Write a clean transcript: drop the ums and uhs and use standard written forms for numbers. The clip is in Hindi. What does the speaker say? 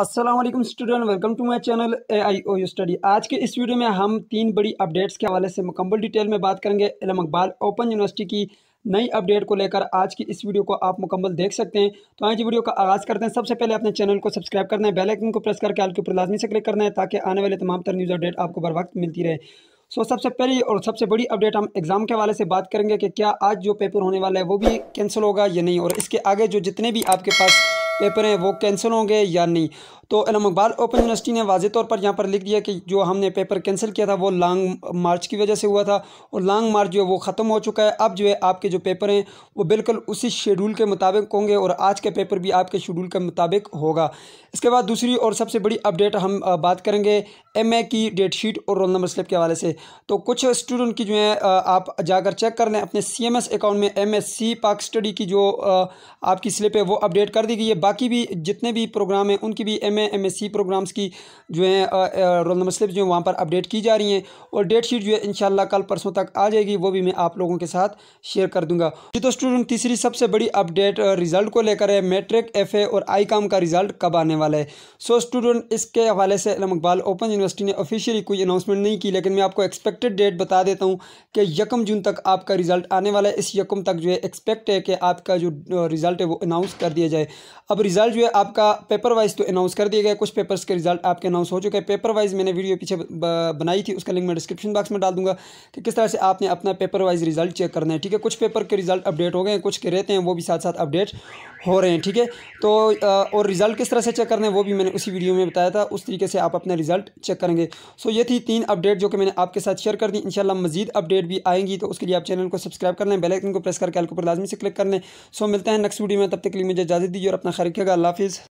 अस्सलाम वालेकुम student, welcome to my channel AIOU study. आज के इस वीडियो में हम 3 बड़ी अपडेट्स के हवाले से मुकम्मल डिटेल में बात करेंगे। इल्म इकबाल ओपन यूनिवर्सिटी की नई अपडेट को लेकर आज की इस वीडियो को आप मुकम्मल देख सकते हैं। तो आज वीडियो का आगाज़ करते हैं। सबसे पहले अपने चैनल को सब्सक्राइब करना है, बेल आइकन को प्रेस करके आल के ऊपर लाजमी से क्लिक करना है ताकि आने वाले तमाम तर न्यूज़ अपडेट आपको बर वक्त मिलती रहे। सबसे पहली और सबसे बड़ी अपडेट हम एग्ज़ाम के हवाले से बात करेंगे कि क्या आज जो पेपर होने वाला है वो भी कैंसिल होगा या नहीं, और इसके आगे जो जितने भी आपके पास पेपर हैं वो कैंसिल होंगे या नहीं। तो इल्म इकबाल ओपन यूनिवर्सिटी ने वाज़े तौर पर यहाँ पर लिख दिया कि जो हमने पेपर कैंसिल किया था वो लॉन्ग मार्च की वजह से हुआ था, और लॉन्ग मार्च जो है वो ख़त्म हो चुका है। अब जो है आपके जो पेपर हैं वो बिल्कुल उसी शेड्यूल के मुताबिक होंगे, और आज के पेपर भी आपके शेड्यूल के मुताबिक होगा। इसके बाद दूसरी और सबसे बड़ी अपडेट हम बात करेंगे MA की डेट शीट और रोल नंबर स्लिप के हवाले से। तो कुछ स्टूडेंट की जो है आप जाकर चेक कर लें अपने CMS अकाउंट में MSc पाक स्टडी की जो आपकी स्लिप है वो अपडेट कर दी गई है। बाकी भी जितने भी प्रोग्राम हैं उनकी भी MA MSc प्रोग्राम्स की जो है रोल नंबर स्लिप जो है वहाँ पर अपडेट की जा रही हैं, और डेट शीट जो है इंशाल्लाह कल परसों तक आ जाएगी, वो भी मैं आप लोगों के साथ शेयर कर दूंगा। जी तो स्टूडेंट, तीसरी सबसे बड़ी अपडेट रिज़ल्ट को लेकर है। मैट्रिक FA और ICOM का रिज़ल्ट कब आने वाला है। स्टूडेंट, इसके हवाले से इल्म इकबाल ओपन यूनिवर्सिटी ने ऑफिशियली कोई अनाउंसमेंट नहीं की, लेकिन मैं आपको एक्सपेक्टेड डेट बता देता हूँ कि 1 जून तक आपका रिज़ल्ट आने वाला है। इस 1 तक जो है एक्सपेक्ट है कि आपका जो रिज़ल्ट है वो अनाउंस कर दिया जाए। अब रिज़ल्ट जो है आपका पेपर वाइज तो अनाउंस कर दिया गया, कुछ पेपर्स के रिज़ल्ट आपके अनाउंस हो चुके हैं। पेपर वाइज मैंने वीडियो पीछे बनाई थी, उसका लिंक मैं डिस्क्रिप्शन बॉक्स में डाल दूंगा कि किस तरह से आपने अपना पेपर वाइज रिज़ल्ट चेक करना है। ठीक है, कुछ पेपर के रिज़ल्ट अपडेट हो गए हैं, कुछ के रहते हैं वो भी साथ साथ अपडेट हो रहे हैं। ठीक है, तो और रिज़ल्ट किस तरह से चेक करना है वो भी मैंने उसी वीडियो में बताया था, उस तरीके से आप अपना रिज़ल्ट चेक करेंगे। ये थी 3 अपडेट जो कि मैंने आपके साथ शेयर कर दी। इंशाल्लाह मजीद अपडेट भी आएंगी, तो उसके लिए आप चैनल को सब्सक्राइब कर लें, बेल आइकन को प्रेस करके आल के ऊपर लाजमी से क्लिक कर लें। मिलते हैं नेक्स्ट वीडियो में, तब तक के लिए मुझे इजाज़त दीजिए और अपना ख्याल रखिएगा। अल्लाह हाफिज़।